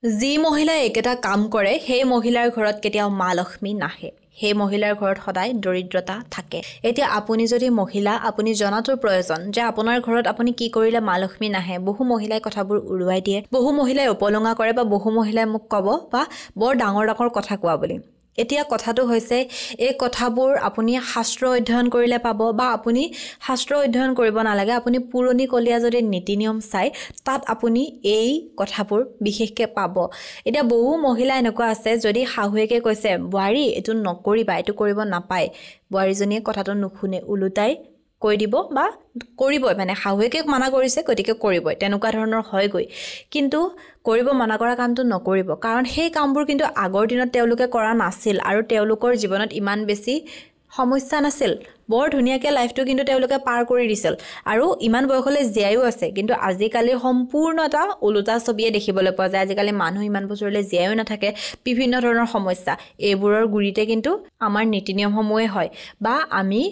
যি মহিলাই একেটা কাম কৰে সেই মহিলাৰ ঘৰত কেতিয়াও মা লক্ষ্মী নাহে সেই মহিলাৰ ঘৰত সদায় দৰিদ্ৰতা থাকে এতিয়া আপুনি যদি মহিলা আপুনি জনাটো প্ৰয়োজন যে আপোনাৰ ঘৰত আপুনি কি কৰিলে মা লক্ষ্মী নাহে বহু মহিলাই কথাবোৰ উৰুৱাই দিয়ে বহু মহিলাই উপলঙা কৰে বা বহু মহিলাই মোক ক'ব বা বৰ ডাঙৰ ডাঙৰ কথা কোৱা বুলি এতিয়া কথাটো হৈছে এই কথাবোৰ আপুনি শাস্ত্ৰ অধ্যয়ন কৰিলে পাব বা আপুনি শাস্ত্ৰ অধ্যয়ন কৰিব নালাগে আপুনি পুৰণি কলীয়া যদি নীতি নিয়ম চাই তাত আপুনি এই কথাবোৰ বিশেষকে পাব এতিয়া বহু মহিলা এনেকুৱা আছে যদি শাহুৱেকে কৈছে বোৱাৰী এটো নকৰিবা এটো কৰিব নাপায় বোৱাৰীজনীয়ে কথাটো নুশুনে উলুটাই কৈ দিব বা কৰিবই মানে শাহুৱেকে মানা কৰিছে গতিকে কৰিবই তেনেকুৱা ধৰণৰ হয়গৈ কিন্তু কৰিব মানা কৰা কামটো নকৰিব কাৰণ সেই কামবোৰ কিন্তু আগৰ দিনত তেওঁলোকে কৰা নাছিল আৰু তেওঁলোকৰ জীৱনত ইমান বেছি সমস্যা নাছিল বৰ ধুনীয়াকৈ লাইফটো কিন্তু তেওঁলোকে পাৰ কৰি দিছিল আৰু ইমান বয়সলৈ জীয়াইও আছে কিন্তু আজিকালি সম্পূৰ্ণ এটা উলুটা ছবিয়ে দেখিবলৈ পোৱা যায় আজিকালি মানুহ ইমান বছৰলৈ জীয়াইও নাথাকে বিভিন্ন ধৰণৰ সমস্যা এইবোৰৰ গুৰিতে কিন্তু আমাৰ নীতি নিয়মসমূহে হয় বা আমি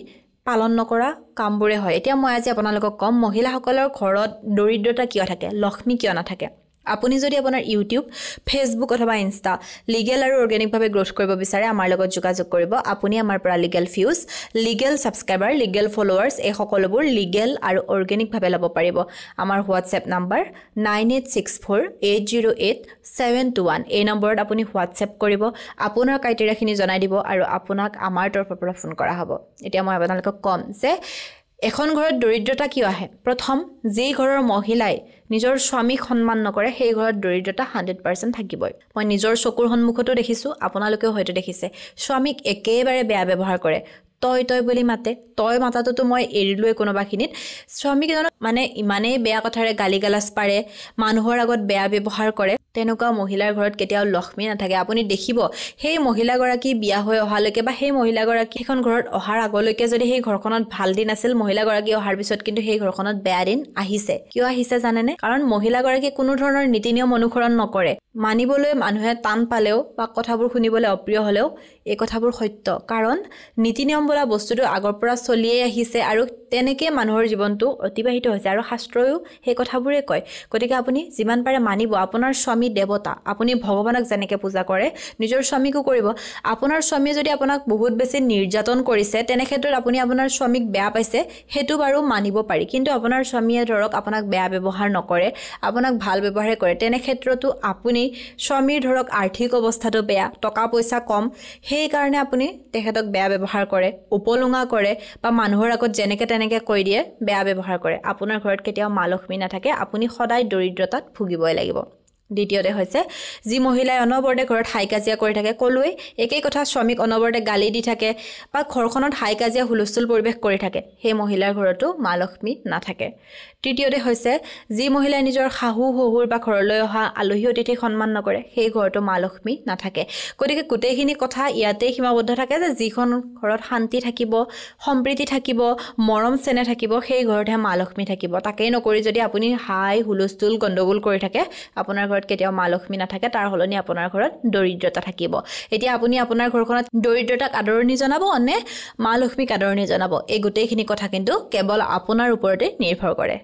পালন নকৰা কামবোৰে হয় এতিয়া মই আজি আপোনালোকক কম মহিলাসকলৰ ঘৰত দৰিদ্ৰতা কিয় থাকে লক্ষ্মী কিয় নাথাকে আপুনি যদি আপোনাৰ ইউটিউব ফেসবুক অথবা ইনষ্টা লিগেল আৰু অৰ্গেনিকভাৱে গ্ৰোথ কৰিব বিচাৰে আমাৰ লগত যোগাযোগ কৰিব আপুনি আমাৰ পৰা legal views legal subscriber legal followers এই সকলোবোৰ লিগেল আৰু অৰ্গেনিকভাৱে ল'ব পাৰিব আমাৰ হোৱাটছএপ নাম্বাৰ 9864808721 এই নম্বৰত আপুনি হোৱাটছএপ কৰিব আপোনাৰ ক্ৰাইটেৰিয়াখিনি জনাই দিব আৰু আপোনাক আমাৰ তৰফৰ পৰা ফোন কৰা হ'ব এতিয়া মই আপোনালোকক কম যে এখন ঘৰত দৰিদ্ৰতা কিয় আহে প্ৰথম যেই ঘৰৰ মহিলাই নিজৰ স্বামীক সন্মান নকৰে সেই ঘৰত দৰিদ্ৰতা 100% থাকিবই মই নিজৰ চকুৰ সন্মুখতো দেখিছো আপোনালোকেও হয়তো দেখিছে স্বামীক একেবাৰে বেয়া ব্যৱহাৰ কৰে তই বুলি মাতে তই মাতাটো মই এৰিলোৱে কোনোবাখিনিত স্বামীজনক মানে ইমানেই বেয়া কথাৰে গালি গালাজ পাৰে মানুহৰ আগত বেয়া ব্যৱহাৰ কৰে তেনেকুৱা মহিলাৰ ঘৰত কেতিয়াও লক্ষ্মী নাথাকে আপুনি দেখিব সেই মহিলাগৰাকী বিয়া হৈ অহালৈকে বা সেই মহিলাগৰাকী এখন ঘৰত অহাৰ আগলৈকে যদি সেই ঘৰখনত ভাল দিন আছিল মহিলাগৰাকী অহাৰ পিছত কিন্তু সেই ঘৰখনত বেয়া দিন আহিছে কিয় আহিছে জানেনে কাৰণ মহিলাগৰাকী কোনো ধৰণৰ নীতি নিয়ম অনুসৰণ নকৰে মানিবলৈ মানুহে টান পালেও বা কথাবোৰ শুনিবলৈ অপ্ৰিয় হলেও এই কথাবোৰ সত্য কাৰণ নীতি নিয়ম বোলা বস্তুটো আগৰ পৰা চলিয়ে আহিছে আৰু তেনেকৈ মানুহৰ জীৱনটো অতিবাহিত হৈছে আৰু শাস্ত্ৰয়ো সেই কথাবোৰে কয় গতিকে আপুনি যিমান পাৰে মানিব আপোনাৰ স্বামী দেৱতা আপুনি ভগৱানক যেনেকৈ পূজা কৰে নিজৰ স্বামীকো কৰিব আপোনাৰ স্বামীয়ে যদি আপোনাক বহুত বেছি নিৰ্যাতন কৰিছে তেনে ক্ষেত্ৰত আপুনি আপোনাৰ স্বামীক বেয়া পাইছে সেইটো বাৰু মানিব পাৰি কিন্তু আপোনাৰ স্বামীয়ে ধৰক আপোনাক বেয়া ব্যৱহাৰ নকৰে আপোনাক ভাল ব্যৱহাৰ কৰে তেনে ক্ষেত্ৰতো আপুনি স্বামীৰ ধৰক আৰ্থিক অৱস্থাটো বেয়া টকা পইচা কম সেই কাৰণে আপুনি তেখেতক বেয়া ব্যৱহাৰ কৰে উপলুঙা কৰে বা মানুহৰ আগত যেনেকৈ তেনেকৈ কৈ দিয়ে বেয়া ব্যৱহাৰ কৰে আপোনাৰ ঘৰত কেতিয়াও মা লক্ষ্মী নাথাকে আপুনি সদায় দৰিদ্ৰতাত ভুগিবই লাগিব দ্বিতীয়তে হৈছে যি মহিলাই অনবৰতে ঘৰত হাই কাজিয়া কৰি থাকে কলৈ একেই কথা স্বামীক অনবৰতে গালি দি থাকে বা ঘৰখনত হাই কাজিয়া হুলস্থুল পৰিৱেশ কৰি থাকে সেই মহিলাৰ ঘৰতো মা লক্ষ্মী নাথাকে তৃতীয়তে হৈছে যি মহিলাই নিজৰ শাহু শহুৰ বা ঘৰলৈ অহা আলহী অতিথিক সন্মান নকৰে সেই ঘৰতো মা লক্ষ্মী নাথাকে গতিকে গোটেইখিনি কথা ইয়াতে সীমাবদ্ধ থাকে যে যিখন ঘৰত শান্তি থাকিব সম্প্ৰীতি থাকিব মৰম চেনেহ থাকিব সেই ঘৰতহে মা লক্ষ্মী থাকিব তাকেই নকৰি যদি আপুনি হাই হুলস্থুল গণ্ডগোল কৰি থাকে আপোনাৰ ঘৰত কেতিয়াও মা লক্ষ্মী নাথাকে তাৰ হলনি আপোনাৰ ঘৰত দৰিদ্ৰতা থাকিব এতিয়া আপুনি আপোনাৰ ঘৰখনত দৰিদ্ৰতাক আদৰণি জনাব নে মা লক্ষ্মীক আদৰণি জনাব এই গোটেইখিনি কথা কিন্তু কেৱল আপোনাৰ ওপৰতে নিৰ্ভৰ কৰে